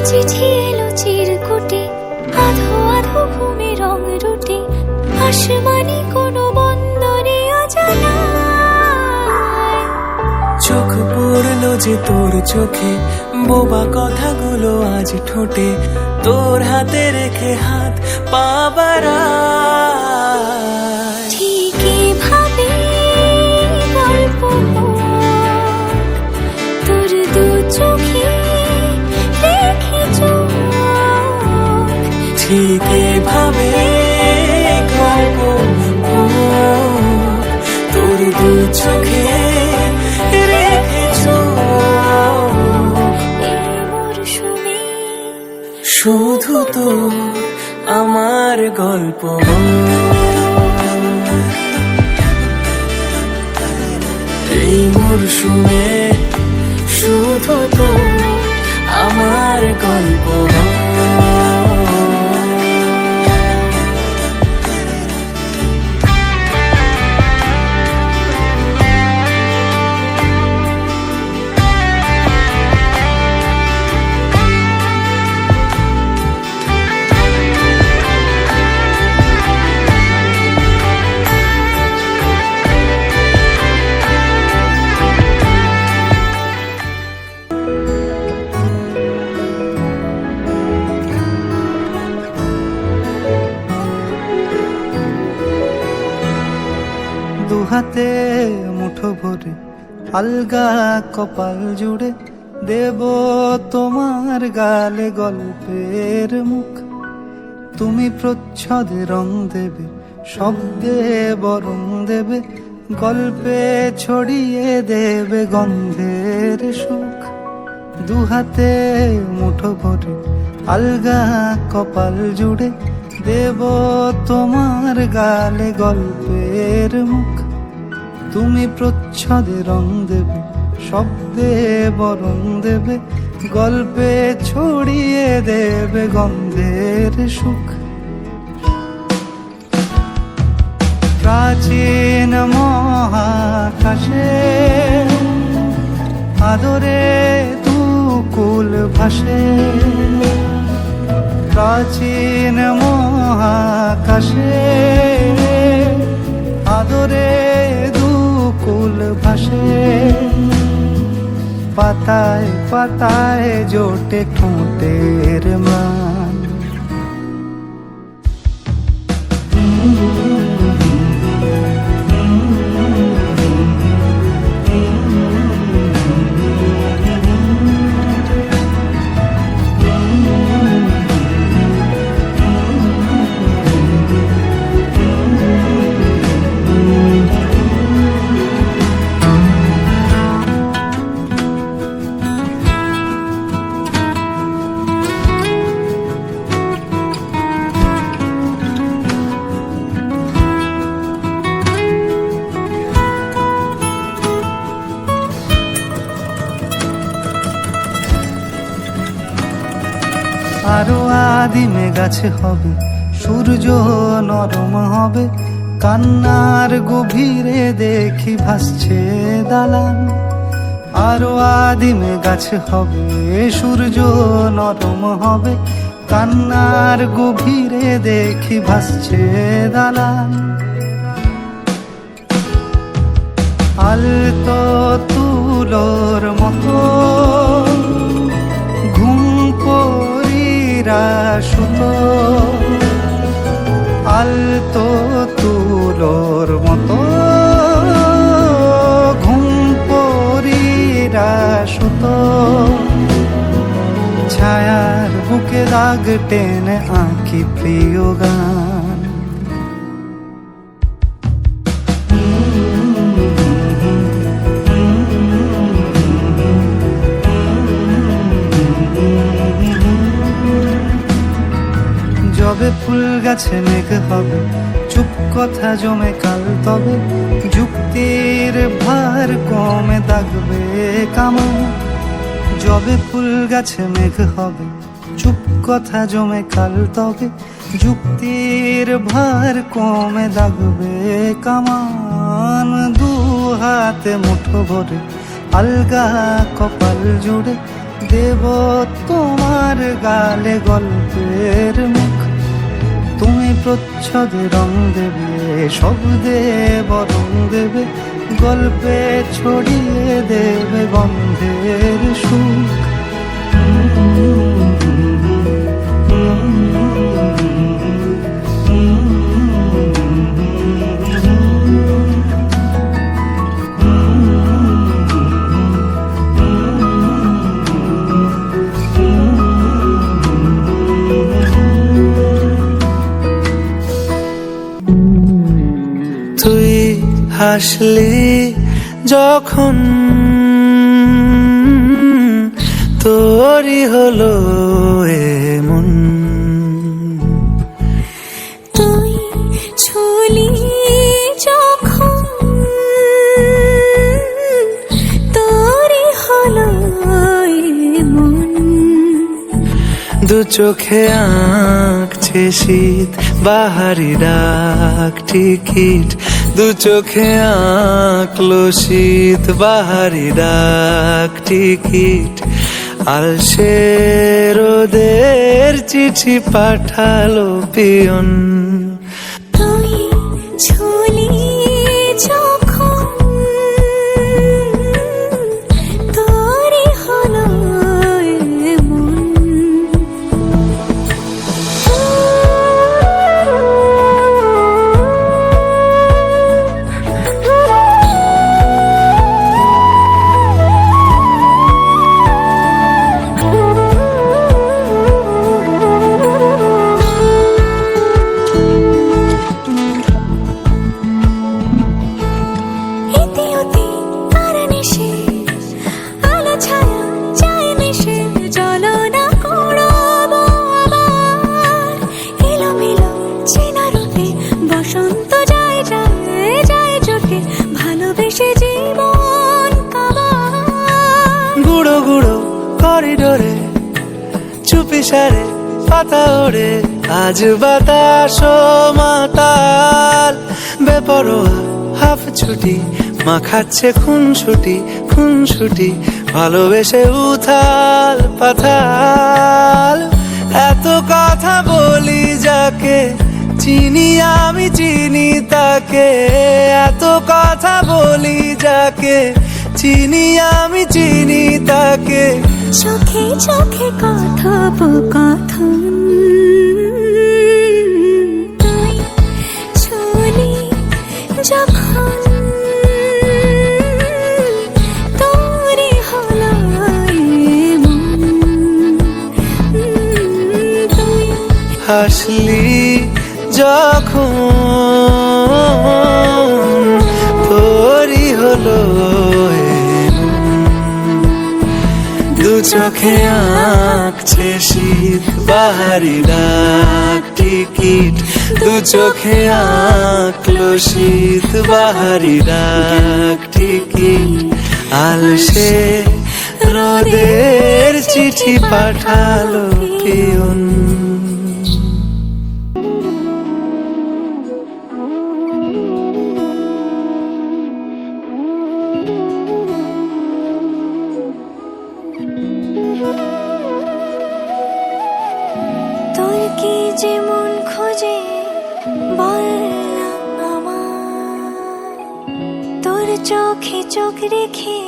চিঠি এলো চিরকুটে, আধো আধো ঘুমে রং রুটে, আসমানি কোনো বন্দরে অজানায়। চোখ পড়লো যে তোর চোখে, বোবা কথাগুলো আজ ঠোঁটে, তোর হাতে রেখে হাত পা বাড়ায়। ঠিক এভাবে গল্প তোর দু চোখে রেখে চোখ, ঠিক এভাবে গল্প তোর দু চোখে রেখে চোখ। এই মরশুমে শুধু তো আমার গল্প, এই মরশুমে শুধু তো আমার গল্প। দুহাতে মুঠো ভরে আলগা কপাল জুড়ে দেব তোমার গালে গল্পের মুখ। তুমি প্রচ্ছদে রং দেবে, শব্দে বরং দেবে, গল্পে ছড়িয়ে দেবে গন্ধের সুখ। দুহাতে মুঠো ভরে আলগা কপাল জুড়ে দেব তোমার গালে গল্পের মুখ। তুমি প্রচ্ছদে রং দেবে, শব্দে বরং দেবে, গল্পে ছড়িয়ে দেবে গন্ধের সুখ। প্রাচীন মহাকাশে আদরে দুকুল ভাসে, প্রাচীন মহাকাশে আদরে দুকুল ভাসে, পাতায় পাতায় জোটে ঠোঁটের মান। আরো আদিমে গাছে হবে, সূর্য নরম হবে, কান্নার গভীরে দেখি ভাসছে দালান। আরো আদিমে গাছে হবে, সূর্য নরম হবে, কান্নার গভীরে দেখি ভাসছে দালান। আলতো তুলোর মতো ঘুম পরীরা সুতো, আলতো তুলোর মতো ঘুম পরীরা সুতো, ছায়ার বুকে দাগ টেনে আঁকি প্রিয় গান। যবে ফুল গাছে মেঘ হবে, চুপ কথা জমে কাল তবে, যুক্তির ভার কমে দাগবে কামান। যবে ফুল গাছে মেঘ হবে, চুপ কথা জমে কাল তবে, যুক্তির ভার কমে দাগবে কামান। দু হাতে মুঠো ভরে আলগা কপাল জুড়ে দেব তোমার আমার গালে গল্পের মুখ, তুমি প্রচ্ছদে রং দেবে, শব্দে বরং দেবে, গল্পে ছড়িয়ে দেবে গন্ধের সুখ। তুই হাসলি যখন তোরই হলো এমন, তুই ছুলি যখন তোরই হলো মন। দু চোখে আঁকছে শীত বাহারি ডাক টিকিট, দু চোখে আঁকলো শীত বাহারি ডাক টিকিট, আলসে রোদের চিঠি পাঠালো পিয়ন। তুই ছুলি যখন তোরই হলো মন। গুঁড়ো গুঁড়ো করিডোরে চুপি সারে পাতা ওড়ে, আজ বাতাস মাতাল বেপরোয়া হাফ ছুটি, মাখাচ্ছে খুনসুটি খুনসুটি, ভালোবেসে উথাল পাথাল। এত কথা বলি যাকে চিনি আমি চিনি তাকে, এত কথা বলি যাকে চিনি আমি চিনি তাকে। চোখে চোখে কথোপকথন, তুই ছুলি যখন তোরই হলো মন। তুই হাসলি যখন তোরই হলো দু চোখে আঁকছে শীত বাহারি ডাক টিকিট, দু চোখে আঁকলো শীত বাহারি ডাক টিকিট, আলসে রোদের চিঠি পাঠালো পিয়ন। তোর কি যে মন খোঁজে বল না আমায়, তোর চোখে চোখ রেখে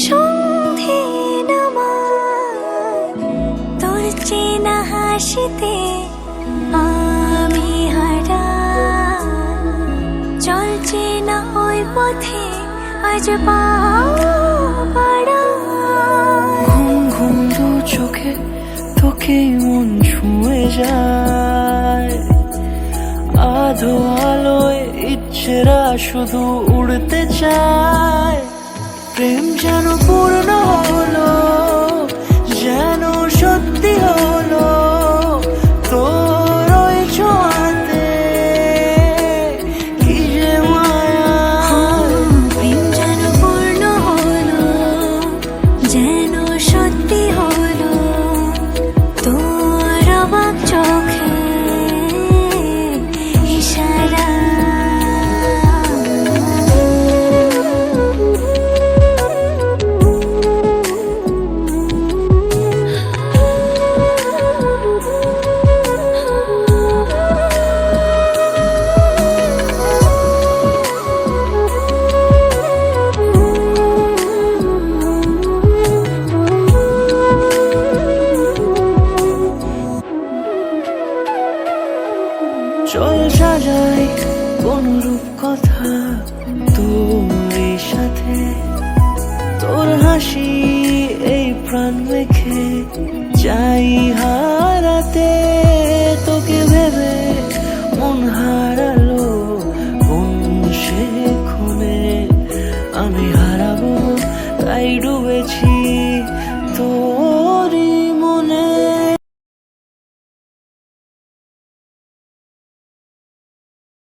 সন্ধে নামায়, তোর চেনা হাসিতে আমি হারাই, চলছে না ওই পথে আজ পা বাড়াই। ঘুম ঘুম দু চোখে তোকে মন ছুঁয়ে যায়, আধো আলোয় ইচ্ছেরা শুধু উড়তে চায়। প্রেম যেন পূর্ণ হলো, যেন সত্যি হলো তোর ওই ছোঁয়াতে, কি যে মায়া। প্রেম যেন পূর্ণ হলো, যেন সত্যি হলো তোর অবাক চোখে ইশারা। সাজাই কোন রূপ কথা তোর সাথে, তোর হাসি এই প্রাণ মেখে চাই হারাতে। তোকে ভেবে মন হারালো কোন সে ক্ষণে, আমি হারাবো তাই ডুবেছি তোরই